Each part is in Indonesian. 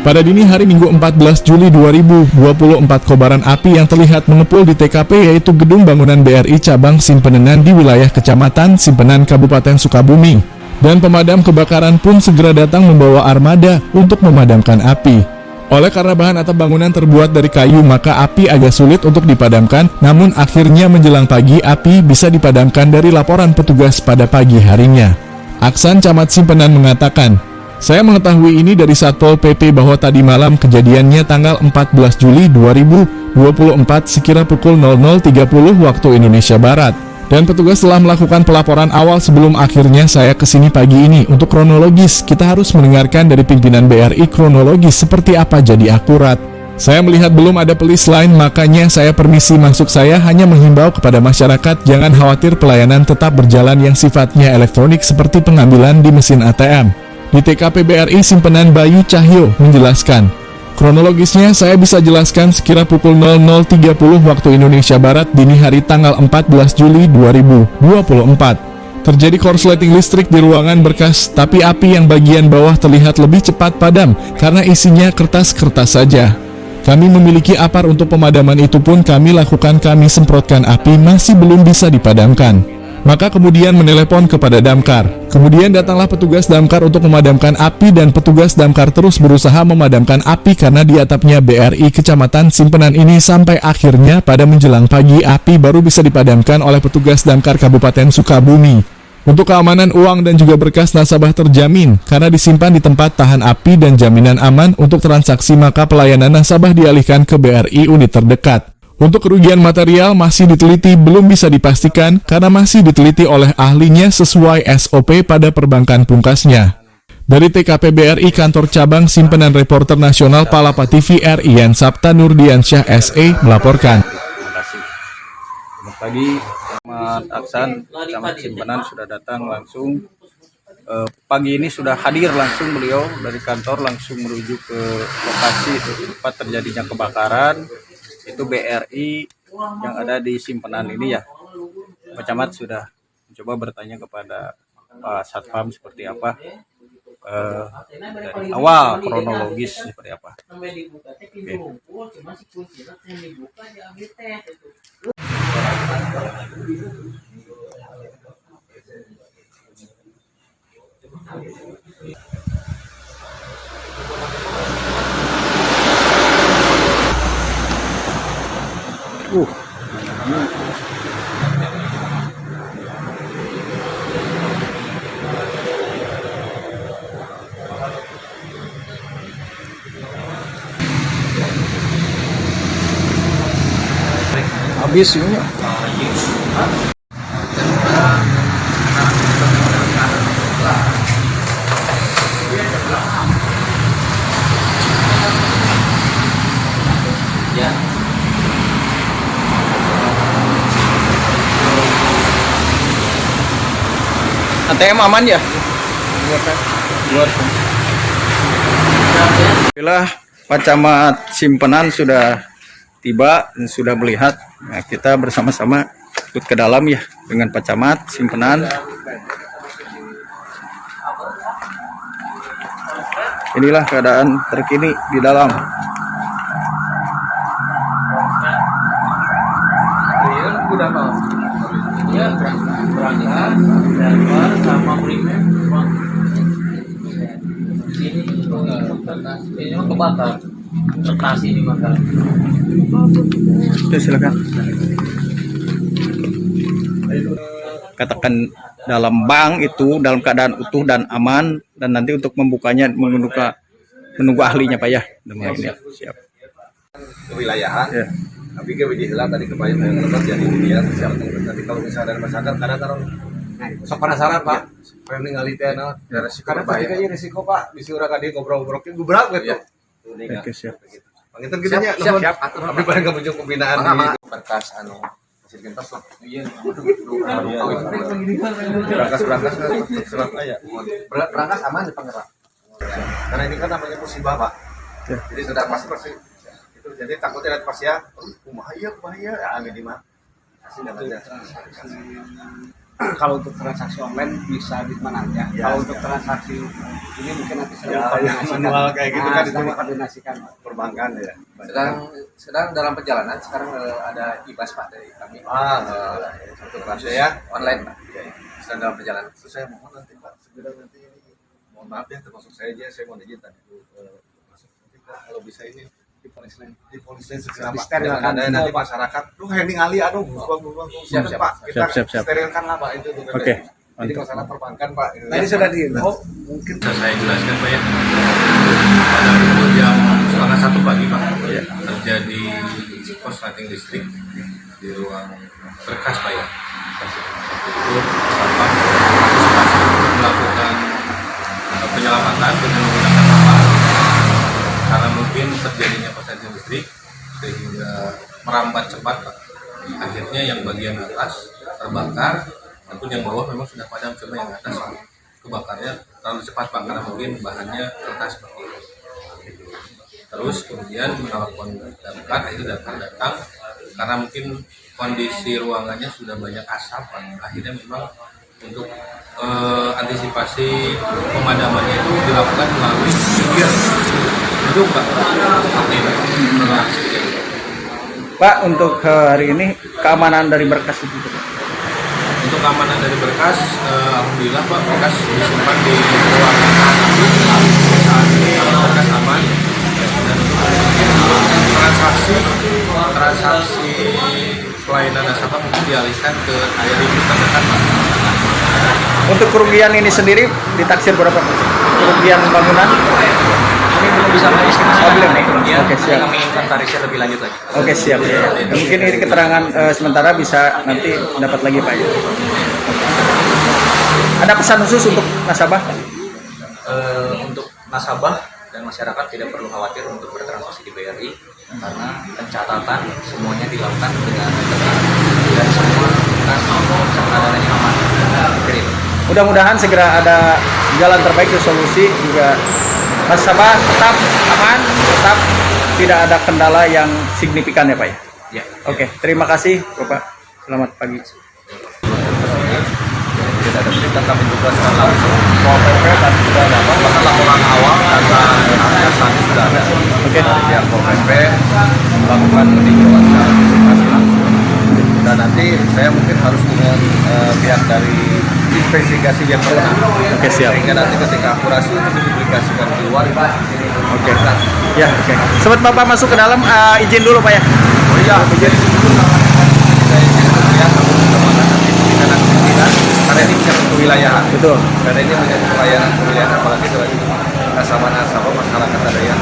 Pada dini hari Minggu 14 Juli 2024, kobaran api yang terlihat mengepul di TKP yaitu gedung bangunan BRI cabang Simpenenan di wilayah Kecamatan Simpenan, Kabupaten Sukabumi. Dan pemadam kebakaran pun segera datang membawa armada untuk memadamkan api. Oleh karena bahan atap bangunan terbuat dari kayu, maka api agak sulit untuk dipadamkan, namun akhirnya menjelang pagi api bisa dipadamkan dari laporan petugas pada pagi harinya. Aksan Camat Simpenan mengatakan, "Saya mengetahui ini dari Satpol PP bahwa tadi malam kejadiannya tanggal 14 Juli 2024 sekira pukul 00.30 waktu Indonesia Barat. Dan petugas telah melakukan pelaporan awal sebelum akhirnya saya kesini pagi ini. Untuk kronologis, kita harus mendengarkan dari pimpinan BRI kronologis seperti apa jadi akurat. Saya melihat belum ada pelis lain, makanya saya permisi masuk. Saya hanya menghimbau kepada masyarakat jangan khawatir, pelayanan tetap berjalan yang sifatnya elektronik seperti pengambilan di mesin ATM." Di TKP BRI Simpenan, Bayu Cahyo menjelaskan, "Kronologisnya saya bisa jelaskan sekira pukul 00.30 waktu Indonesia Barat dini hari tanggal 14 Juli 2024. Terjadi korsleting listrik di ruangan berkas, tapi api yang bagian bawah terlihat lebih cepat padam karena isinya kertas-kertas saja. Kami memiliki apar untuk pemadaman, itu pun kami lakukan, kami semprotkan, api masih belum bisa dipadamkan. Maka kemudian menelepon kepada damkar. Kemudian datanglah petugas damkar untuk memadamkan api dan petugas damkar terus berusaha memadamkan api karena di atapnya BRI Kecamatan Simpenan ini sampai akhirnya pada menjelang pagi api baru bisa dipadamkan oleh petugas damkar Kabupaten Sukabumi. Untuk keamanan uang dan juga berkas nasabah terjamin karena disimpan di tempat tahan api dan jaminan aman untuk transaksi, maka pelayanan nasabah dialihkan ke BRI unit terdekat. Untuk kerugian material masih diteliti, belum bisa dipastikan karena masih diteliti oleh ahlinya sesuai SOP pada perbankan pungkasnya." Dari TKP BRI Kantor Cabang Simpenan, reporter nasional Palapa TV RIan Sabta Nurdiansyah SE melaporkan. Terima kasih. Selamat pagi, Camat Aksan, Camat Simpenan sudah datang langsung. Pagi ini sudah hadir langsung beliau dari kantor langsung menuju ke lokasi tempat terjadinya kebakaran. Itu BRI yang ada di Simpenan ini ya. Pak Camat sudah mencoba bertanya kepada Pak Satpam seperti apa dari awal kronologis seperti apa. Habis ini. ATM aman ya? Buat. Bila Pak Camat Simpenan sudah tiba dan sudah melihat, nah, kita bersama-sama ikut ke dalam ya dengan Pak Camat Simpenan. Inilah keadaan terkini di dalam. Ya, berangkat driver sama primer ini kertas, ini mah kebakar kertas ini maka. Oke, silakan. Katakan dalam bank itu dalam keadaan utuh dan aman, dan nanti untuk membukanya menunggu ahlinya Pak ya. Siap. Kewilayahan. Ya. Tapi kewilayahan tadi kebayang yang lebat jadi dia siapa nanti kalau misalnya dari masyarakat kadang-kadang sok penasaran Pak. Pengen ningali teh nah. Karena ketika risiko Pak disuruh ka dia ngobrol-ngobrol ke gubrak gitu. Oke, siap. Pangitan kitu nya. Siap. Tapi bareng ka muncul pembinaan di berkas anu hasil gentos lah. Iya. Berangkas surat aya. Berangkas aman di Pangerang. Karena ini kan namanya musibah Pak. Jadi sudah pasti itu jadi takutnya lihat pas ya bahaya ya angin di mah. Kasih aja. kalau untuk transaksi online bisa di mana aja. Ya, Kalau untuk ya. transaksi ini mungkin nanti sedang Ya, dikoordinasikan. manual kayak gitu kan, sedang itu dikoordinasikan. perbankan ya. Sedang dalam perjalanan sekarang ada IBAS Pak dari kami. Satu kelasnya ya. Online Pak. Sedang dalam perjalanan. Saya mohon nanti Pak, segera nanti ini. Mohon maaf ya, termasuk saya aja, saya mau izin tadi masuk nanti Pak, kalau bisa ini di polis lain segera Pak. Disterilkan. Jangan ada nanti masyarakat. Duh, Henning Ali, aduh, buang. Siap, Pak. Kita siap. sterilkan lah Pak itu. Oke, Jadi masalah perbankan Pak. Tadi sudah diinfo. Mungkin Saya jelaskan Pak ya. Pada pukul jam 1:30 pagi Pak, terjadi korsleting listrik di ruang berkas Pak ya. Itu Satpam melakukan penyelamatan dengan menggunakan kapal karena mungkin terjadinya korsleting listrik sehingga merambat cepat Pak. Akhirnya yang bagian atas terbakar, ataupun yang bawah memang sudah padam, cuma yang atas kebakarnya terlalu cepat Pak karena mungkin bahannya kertas seperti itu. Terus kemudian menelpon damkar, itu damkar datang karena mungkin kondisi ruangannya sudah banyak asap Pak. Akhirnya memang untuk antisipasi pemadamannya itu dilakukan melalui pinggir gedung Pak. Seperti itu. Pak, untuk hari ini keamanan dari berkas itu Pak. Untuk keamanan dari berkas, alhamdulillah Pak, berkas disimpan di ruangan saat ini berkas aman. Dan untuk transaksi pelayanan nasabah mungkin dialihkan ke area ini terdekat Pak. Untuk kerugian ini sendiri ditaksir berapa Pak? Kerugian bangunan? Kami belum bisa mengestimasi belum. mengenai kerugian. Oke, siap. Kami inventarisir lebih lanjut lagi. Oke, siap. Mungkin ini keterangan sementara bisa nanti dapat lagi Pak ya. Ada pesan khusus untuk nasabah? Untuk nasabah dan masyarakat tidak perlu khawatir untuk bertransaksi di BRI karena pencatatan semuanya dilakukan dengan benar dan semua keadaannya aman. Oke. Mudah-mudahan segera ada jalan terbaik ke solusi juga nasabah tetap aman, tetap tidak ada kendala yang signifikan ya Pak ya. Ya. Oke, terima kasih Bapak. Selamat pagi. tidak ada berita kami tugaskan langsung Pol PP dan sudah ada bahkan laporan awal data kesannya sudah ada. Oke. Dari pihak Pol PP melakukan peninjauan secara antisipasi langsung dan nanti saya mungkin harus dengan pihak dari investigasi yang berwenang. Oke, siap. Sehingga nanti ketika akurasi itu dipublikasikan keluar itu Oke. Ya, oke. Sobat Bapak masuk ke dalam, izin dulu Pak ya. oh iya izin dulu saya izin ya kemana nanti kita nanti karena ini bisa kewilayahan. Betul. Karena ini menjadi pelayanan kewilayahan apalagi dari nasabah masyarakat ada yang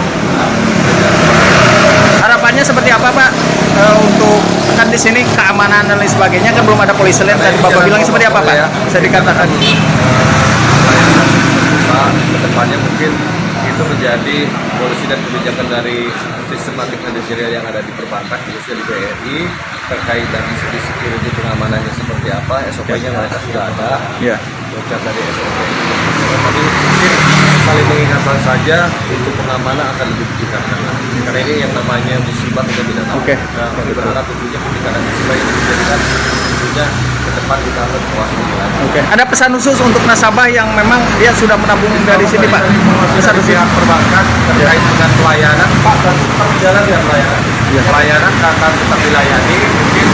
Harapannya seperti apa Pak untuk kan di sini keamanan dan lain sebagainya kan belum ada polisi lain tadi Bapak bilang seperti apa Pak? Bisa dikatakan kedepannya mungkin itu menjadi polisi dan kebijakan dari sistematik manajerial yang ada di perbankan khususnya di BRI terkait dari segi security pengamanannya seperti apa SOP-nya mereka sudah ada. Iya. Bocor dari SOP. Tapi mungkin saling mengingatkan saja untuk pengamanan akan lebih ditingkatkan. Karena ini yang namanya musibah tidak bisa tahu. Oke. Nah, kami berharap tentunya ketika ada musibah ini dijadikan tentunya ke depan kita akan mengawasi lebih lanjut. Oke. Ada pesan khusus untuk nasabah yang memang dia sudah menabung dari sini Pak? Pesan khusus. Pihak perbankan terkait dengan pelayanan Pak dan tetap berjalan ya pelayanan. Pelayanan akan tetap dilayani. Mungkin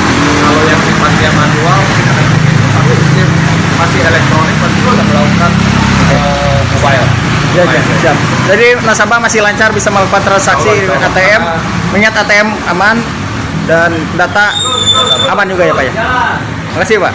kalau yang sifatnya manual mungkin akan tapi sistem masih elektronik masih sudah melakukan mobile. Ya, siap. Jadi nasabah masih lancar bisa melakukan transaksi dengan ATM, mengingat ATM aman dan data aman juga ya Pak ya. Terima kasih Pak.